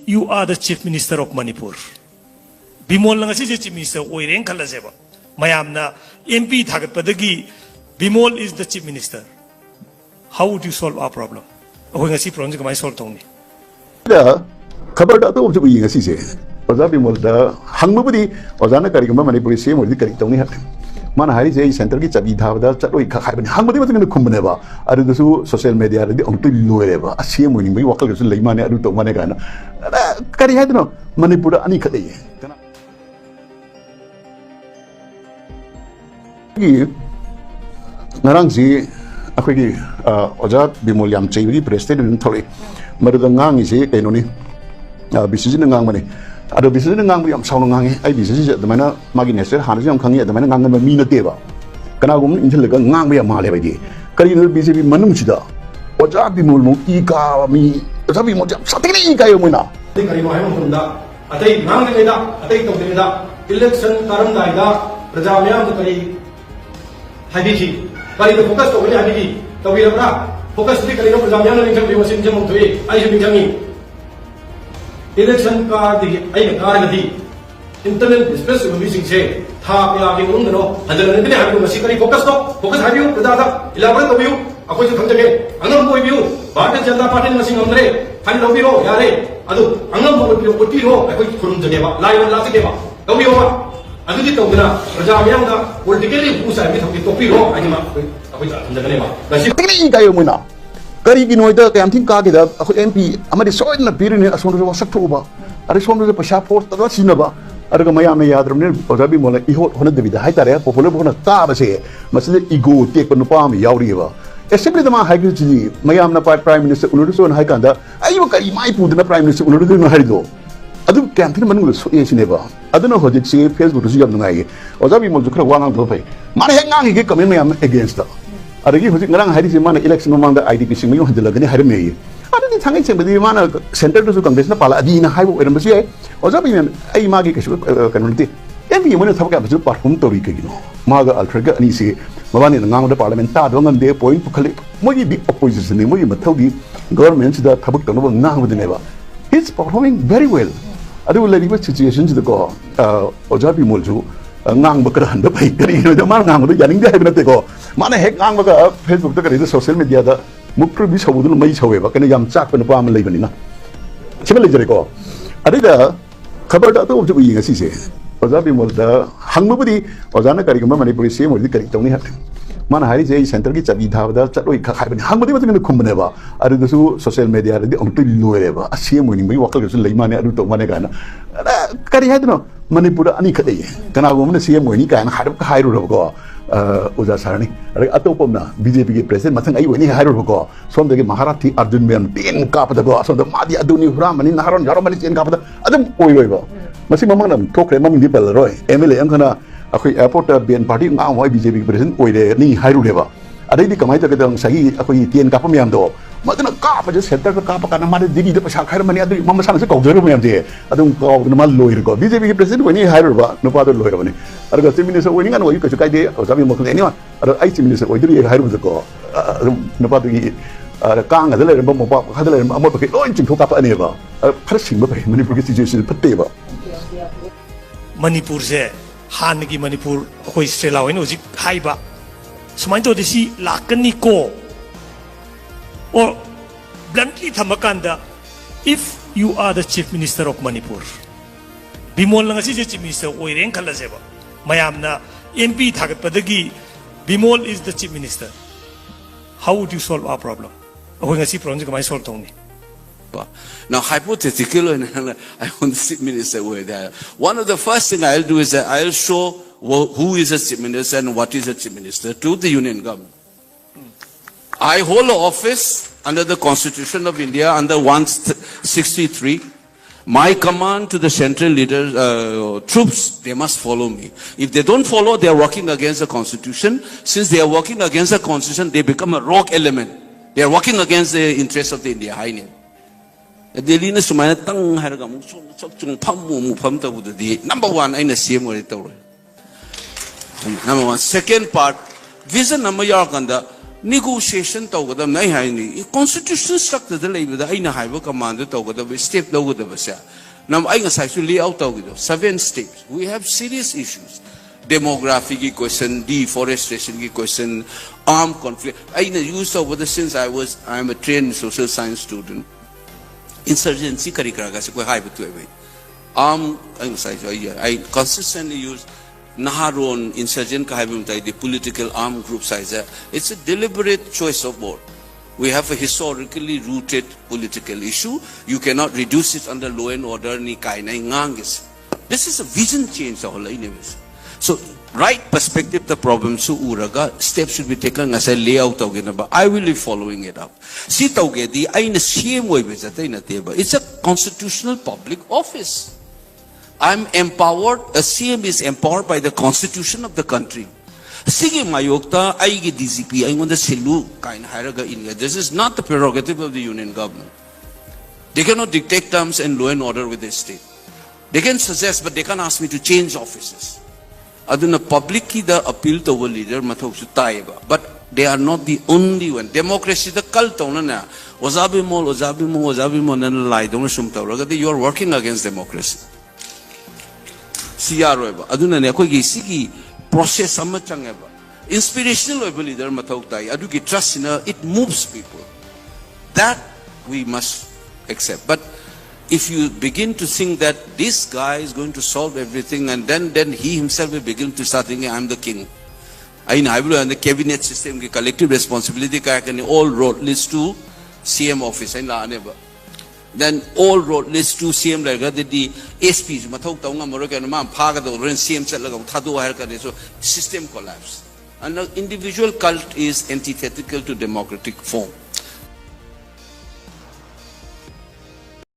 you are the Chief Minister of Manipur. Bimol lang si Chief Minister Oireng kalaseba. Mayam na MP thagat padagi Bimol is the Chief Minister. How would you solve our problem? Ako nga si problem kamay solve tong ni. Da khabar da to obje yi nga si se. Oja Bimol da hangma budi oja na kari kama Manipuri se mo di kari tong ni hat. Mana hari je center ki chabi tha da chatoi kha khai bani hangma di mateng khum bane ba. Adu da su social media ra di ong tu loe ba. Asie mo ni mai wakal su lei mane adu to mane kana. Kari hai no Manipur ani khadai. Ki ngarang si aku ki Oja Bimol Yam Chaywi president thori maruda ngang isi kaino ni bisisi ngang mani ada bisisi ngang yam saw ngang ai bisisi damana magi neser hanu yam khangi damana ngang ma mi na teba kana gum inthil ga ngang ya ma le bai kari no bisi manung chida Oja Bimol mo ki ka mi Oja Bimol jam satini ka yo muna kari no hai mo da atai ngang ne da atai to ne da election karam da da praja myam kari habihi kari to focus to ne habihi to wi ra focus di kari no praja myam ne jam bi wasin jam thoi ai jam jam ni election ka di ai ka ga di internet business bi sing se tha ya ki mun no hadal ne ne ha ko masi kari focus habiu praja da elaborate to biu akoi se thamjage angam koi biu bharatiya janata party masi ngamre khali lo bi ro yare adu angam mo bi ko ti ro akoi khurun jage ba lai la se ke ba to biu ba adu di to gna praja myam da politically usa mi thoki to pi ro ani ma akoi thamjage ne ba masi satini ka yo muna kari ki noida kayam thin ka ki da akoi MP amadi soid na birin ason ro sak tho ba ari som ro pasha force ta sina ba araga mayam na yadram ne Oja Bimol i hot hona de vida hai tare popular bona ta ba se masle ego tek pa nupa mi yauri ba assembly da ma hai ki ji mayam na prime minister uluru so hai kan da ayu kari mai pu na prime minister uluru no hai do adu kayam thin manung so ye sine ba aduna hojik se Facebook ru yam ngai Oja Bimol ju khra wangang do pai mana he ngang ge comment mayam against da adagi hojik ngarang hai ji mana election mamang da IDP sing mayu handla gani har me adani thangai se badi mana center to congress na pala adi na hai bo eram basi Oja Bimol ai magi ke kanunti MP mo na thabka baju perform tori ke gino maga altraga ani se mabani ngang da parliament ta do ngam de point pukhali mogi big opposition ne mogi mathaugi government da thabak to no ngang de ne ba he's performing very well adu le riba situation ji ko Oja Bimol ju ngang ba kran da pai kari no da ma ngang da yaning de ha te ko mana hek ngang ba ka Facebook da kari social media da mukru bi sabudu mai sawe ba kana yam chak pa na pa ma lei bani na chibal le jare ko adu da khabar da to ju yi nga si se Oja Bimol da hangma budi Oja na kari kama Manipuri se mo di kari tong ni hat mana hari je center ki chabi tha da chatoi kha khai bani hangma di mateng khum bane ba adu da su social media di ong tu loe ba asie mo ni mai wakal su lei mane adu to mane kana kari hai no Manipur ani khadai kana go mane sie mo ni kana har ka hai ro ko Oja sarani atopom na BJP ke president mathang ai wani hai ro ko som de Maharathi Arjun Mem tin ka pa da go som da madi aduni hura mani naharon jaro mani chen ka pa da adum oi roi ba masi mamang nam thokre maming di bel roi MLA ang kana akoi airport BN party nga moi BJP president oi de ni hai ru de ba adai di kamai ta ke dang sahi akoi tien ka pa myam do madana ka pa je center ka pa kana ma de digi de pasha khai mani adu mama sang se kau jero myam je adum ka ma loi ro ko BJP president oi ni hai ru ba no pa do loi ro ni araga chief minister oi ni ngan oi ka chu kai de Oja Bimol ni wa ara ai chief minister oi di hai ru ko no pa do gi kang ga de le mo pa kha de le mo pa ke loi ching tho ka pa ani ba phar sing ba pai Manipur ki situation phatte ba Manipur se han ki Manipur koi strela hoin oji haiba sumain to disi lakani ko or bluntly thamakanda if you are the chief minister of Manipur Bimol lang si chief minister oireng kalaseba mayam na MP thagat padagi Bimol is the chief minister how would you solve our problem ako nga si problem kamay solve tong ni. Now, hypothetically, I want the chief minister over there. One of the first thing I'll do is that I'll show who is a chief minister and what is a chief minister to the union government. I hold an office under the Constitution of India under 163. My command to the central leaders, troops, they must follow me. If they don't follow, they are working against the Constitution. Since they are working against the Constitution, they become a rogue element. They are working against the interests of the India High. Delhi na sumaya tang haraga mu sok chung pham ta bu di number 1 aina CM ori to number 1 second part vision number ya kanda negotiation tawgadam nai haini constitutional structure da leibada aina haiba command tawgadam step lawgadam sa nam ai ngasai su lay out tawgido 7 steps. We have serious issues. Demographic question, deforestation question, armed conflict. I used over the since I am a trained social science student. Insurgency kari karaga se koi hai betu hai. I consistently use Naharon insurgent ka hai the political armed group size. It's a deliberate choice of war. We have a historically rooted political issue. You cannot reduce it under law and order ni kaina ngangis. This is a vision change the whole universe. So, right perspective, the problem so uraga steps should be taken as a layout of Genaba. I will be following it up. See Taugedi, I in the same way with that. It's a constitutional public office. I'm empowered, a CM is empowered by the constitution of the country. Sige mayokta, aigi DCP, I want the silu kain haraga inga. This is not the prerogative of the union government. They cannot dictate terms and law and order with the state. They can suggest, but they can't ask me to change offices. Aduna public ki the appeal to our leader mathok su taiba, but they are not the only one. Democracy the cult ona na Oja Bimol nan lai dong sum tawraga you are working against democracy. CRO ba aduna ne koi gi sigi process amma changeba inspirational level leader mathok tai adu ki trust in it moves people. That we must accept. But if you begin to think that this guy is going to solve everything and then he himself will begin to start thinking, I'm the king. I will the cabinet system, the collective responsibility, all road leads to CM office. Then all road leads to CM like the SPs, so system collapse. And the individual cult is antithetical to democratic form.